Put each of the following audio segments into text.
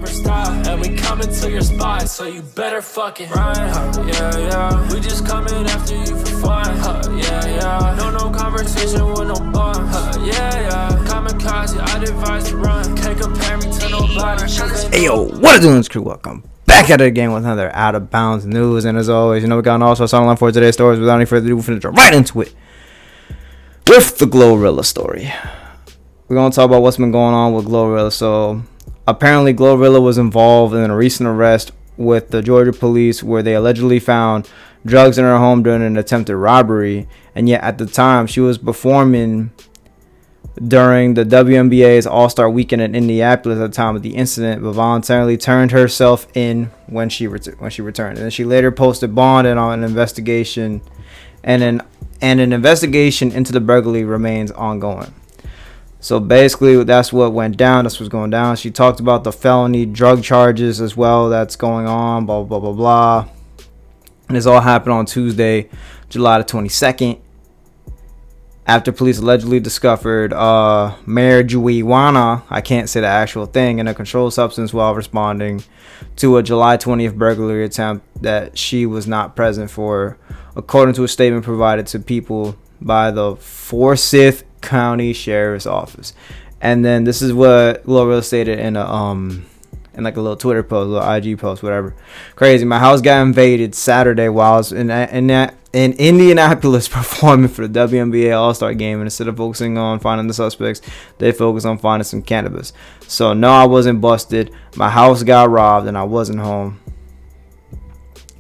never stop. And we coming to your spot, so you better fucking run. Yeah, yeah. We just coming after you for fun. Yeah, yeah. No conversation with no bun. Yeah, yeah. Kamikaze, I'd advise to run. Can't compare me to nobody. Hey yo, what is doing, crew? Welcome back at it again with another Out of Bounds news. And as always, you know we got an also song line for today's stories. Without any further ado, we're finna jump right into it with the Glorilla story. We're gonna talk about what's been going on with Glorilla. So apparently Glorilla was involved in a recent arrest with the Georgia police where they allegedly found drugs in her home during an attempted robbery, and yet at the time she was performing during the WNBA's All-Star Weekend in Indianapolis at the time of the incident, but voluntarily turned herself in when she returned. And then she later posted bond and on an investigation, and an investigation into the burglary remains ongoing. So basically, that's what went down. That's what's going down. She talked about the felony drug charges as well that's going on, blah, blah, blah, blah. And this all happened on Tuesday, July the 22nd. After police allegedly discovered marijuana, I can't say the actual thing, and a controlled substance while responding to a July 20th burglary attempt that she was not present for, according to a statement provided to people by the Forsyth County Sheriff's Office. And then this is what Glorilla stated in like a little Twitter post, a little IG post, whatever. Crazy. My house got invaded Saturday while I was in Indianapolis performing for the WNBA All-Star Game, and instead of focusing on finding the suspects, they focused on finding some cannabis. So no, I wasn't busted. My house got robbed and I wasn't home,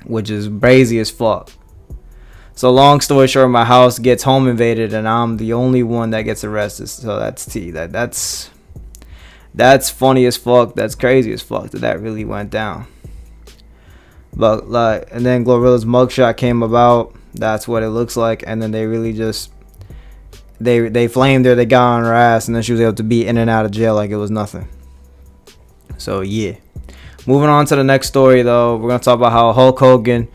which is crazy as fuck. So long story short, my house gets home invaded and I'm the only one that gets arrested. So that's T. That's funny as fuck. That's crazy as fuck that really went down. But like, and then Glorilla's mugshot came about. That's what it looks like. And then they really just they flamed her. They got on her ass, and then she was able to be in and out of jail like it was nothing. So yeah. Moving on to the next story, though, we're gonna talk about how Hulk Hogan,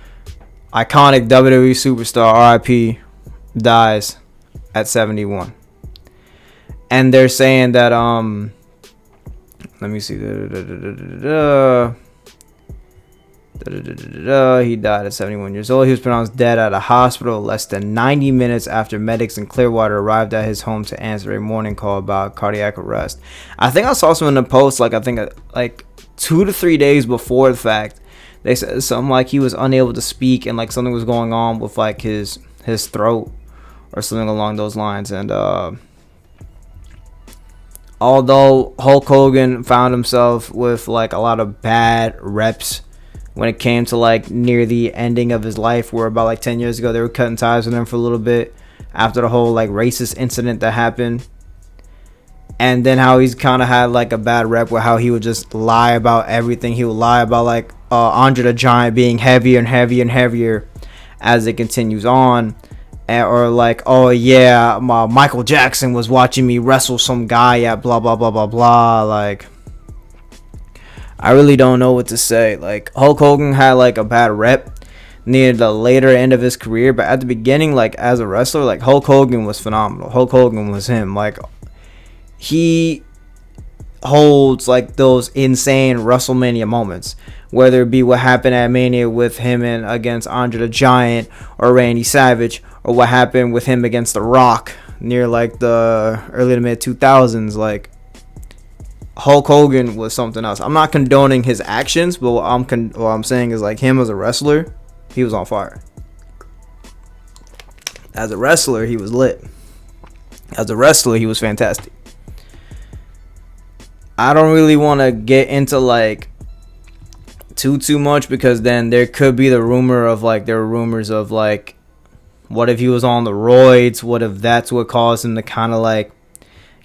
iconic WWE superstar, RIP, dies at 71. And they're saying that let me see. He died at 71 years old. He was pronounced dead at a hospital less than 90 minutes after medics in Clearwater arrived at his home to answer a morning call about cardiac arrest. I think I saw some in the post, like 2 to 3 days before the fact. They said something like he was unable to speak and like something was going on with like his throat or something along those lines. And although Hulk Hogan found himself with like a lot of bad reps when it came to like near the ending of his life, where about like 10 years ago they were cutting ties with him for a little bit after the whole like racist incident that happened, and then how he's kind of had like a bad rep where how he would just lie about everything. He would lie about like Andre the Giant being heavier and heavier and heavier as it continues on, or like, oh yeah, Michael Jackson was watching me wrestle some guy at blah blah blah blah blah. Like, I really don't know what to say. Like, Hulk Hogan had like a bad rep near the later end of his career, but at the beginning, like as a wrestler, like Hulk Hogan was phenomenal. Hulk Hogan was him. Like, he holds like those insane WrestleMania moments, whether it be what happened at Mania with him and against Andre the Giant or Randy Savage, or what happened with him against The Rock near like the early to mid 2000s. Like, Hulk Hogan was something else. I'm not condoning his actions, but what I'm saying is like him as a wrestler, he was on fire. As a wrestler, he was lit. As a wrestler, he was fantastic. I don't really want to get into like too much, because then there could be the rumor of like, there were rumors of like, what if he was on the roids? What if that's what caused him to kind of like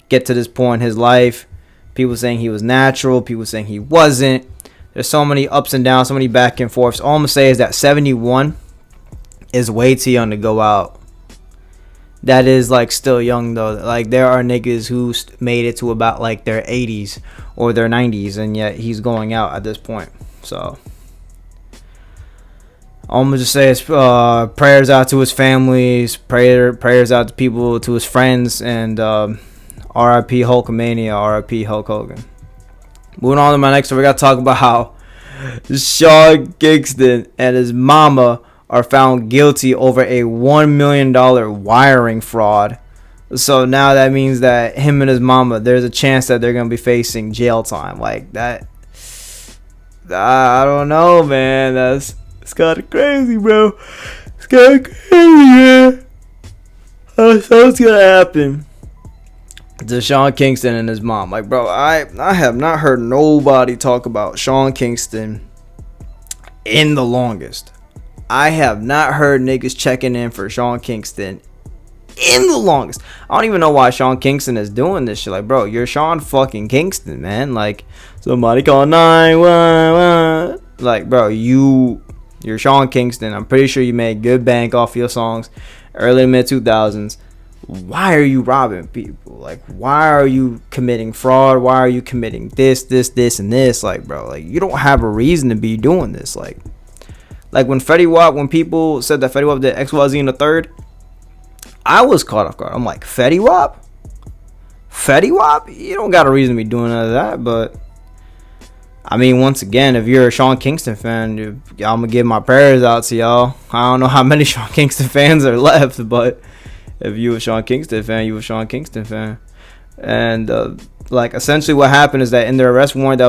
get to this point in his life? People saying he was natural, people saying he wasn't. There's so many ups and downs, so many back and forths. All I'm gonna say is that 71 is way too young to go out. That is like still young though. Like, there are niggas who made it to about like their 80s or their 90s, and yet he's going out at this point. So all I'm gonna just say is prayers out to his families, prayers out to people, to his friends, and RIP Hulkamania, RIP Hulk Hogan. Moving on to my next one, we got to talk about how Sean Kingston and his mama are found guilty over a $1 million wiring fraud. So now that means that him and his mama, there's a chance that they're going to be facing jail time. Like that. I don't know, man. It's kind of crazy, bro. It's kind of crazy, man. So what's going to happen to Sean Kingston and his mom? Like, bro, I have not heard nobody talk about Sean Kingston in the longest. I have not heard niggas checking in for Sean Kingston in the longest. I don't even know why Sean Kingston is doing this shit. Like, bro, you're Sean fucking Kingston, man. Like, somebody call 911. Like, bro, you're Sean Kingston. I'm pretty sure you made good bank off your songs early mid 2000s. Why are you robbing people? Like, why are you committing fraud? Why are you committing this, and this? Like, bro, like, you don't have a reason to be doing this. Like when people said that Fetty Wap did XYZ in the third, I was caught off guard. I'm like, Fetty Wap? You don't got a reason to be doing none of that. But I mean, once again, if you're a Sean Kingston fan, I'm gonna give my prayers out to y'all. I don't know how many Sean Kingston fans are left, but if you a Sean Kingston fan, you a Sean Kingston fan. And like, essentially what happened is that in the arrest warrant that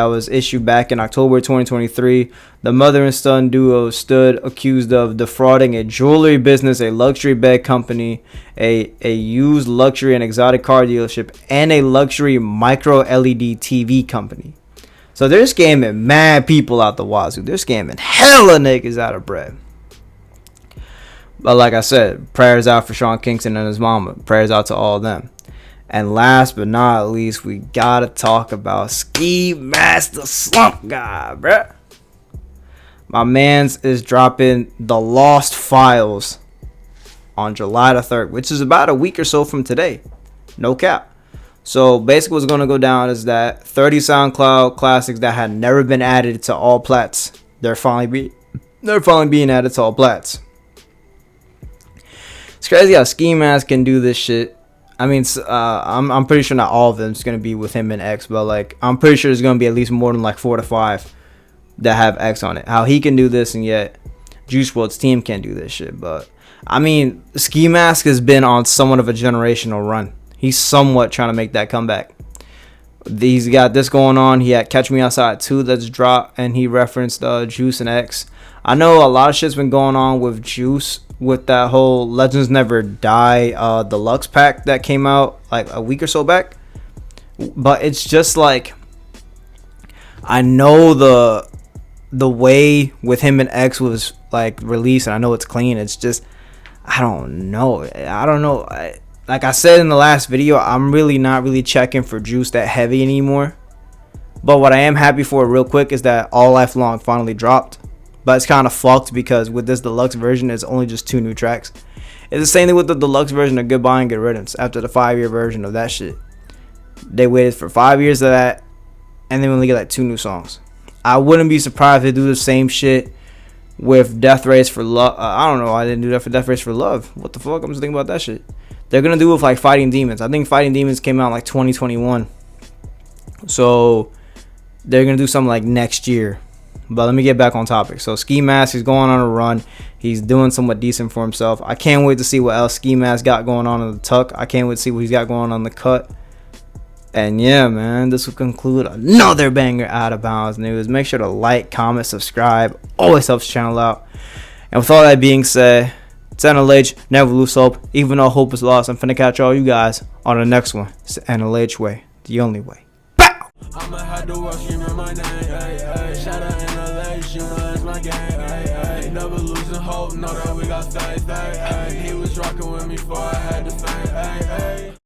was issued back in October 2023, the mother and son duo stood accused of defrauding a jewelry business, a luxury bed company, a used luxury and exotic car dealership, and a luxury micro LED TV company. So they're scamming mad people out the wazoo. They're scamming hella niggas out of bread. But like I said, prayers out for Sean Kingston and his mama. Prayers out to all of them. And last but not least, we gotta talk about Ski Master Slump guy, bruh. My mans is dropping the Lost Files on July the 3rd, which is about a week or so from today. No cap. So basically what's gonna go down is that 30 SoundCloud classics that had never been added to all plats, they're finally being added to all plats. It's crazy how Ski Mask can do this shit. I mean, I'm pretty sure not all of them is going to be with him and X, but like, I'm pretty sure there's going to be at least more than like 4 to 5 that have X on it. How he can do this and yet Juice WRLD's team can't do this shit. But I mean, Ski Mask has been on somewhat of a generational run. He's somewhat trying to make that comeback. He's got this going on. He had Catch Me Outside 2 that's dropped, and he referenced Juice and X. I know a lot of shit's been going on with Juice with that whole Legends Never Die deluxe pack that came out like a week or so back. But it's just like, I know the way with him and X was like released, and I know it's clean. It's just, I don't know. Like I said in the last video, I'm really not checking for Juice that heavy anymore. But what I am happy for real quick is that All Life Long finally dropped. But it's kind of fucked because with this deluxe version, it's only just 2 new tracks. It's the same thing with the deluxe version of Goodbye and Good Riddance. After the 5-year version of that shit, they waited for 5 years of that, and then we only get like 2 new songs. I wouldn't be surprised if they do the same shit with Death Race for Love. I don't know. I didn't do that for Death Race for Love. What the fuck? I'm just thinking about that shit. They're gonna do it with like Fighting Demons. I think Fighting Demons came out in like 2021. So they're gonna do something like next year. But let me get back on topic. So Ski Mask is going on a run. He's doing somewhat decent for himself. I can't wait to see what else Ski Mask got going on in the tuck. I can't wait to see what he's got going on the cut. And yeah, man, this will conclude another banger Out of Bounds news. Make sure to like, comment, subscribe. Always helps the channel out. And with all that being said, it's NLH. Never lose hope. Even though hope is lost, I'm finna catch all you guys on the next one. It's the NLH way. The only way. I'ma have to watch you in my name, shout out in LA, you know it's my game, never losing hope, know that we got faith, he was rocking with me before I had to fame,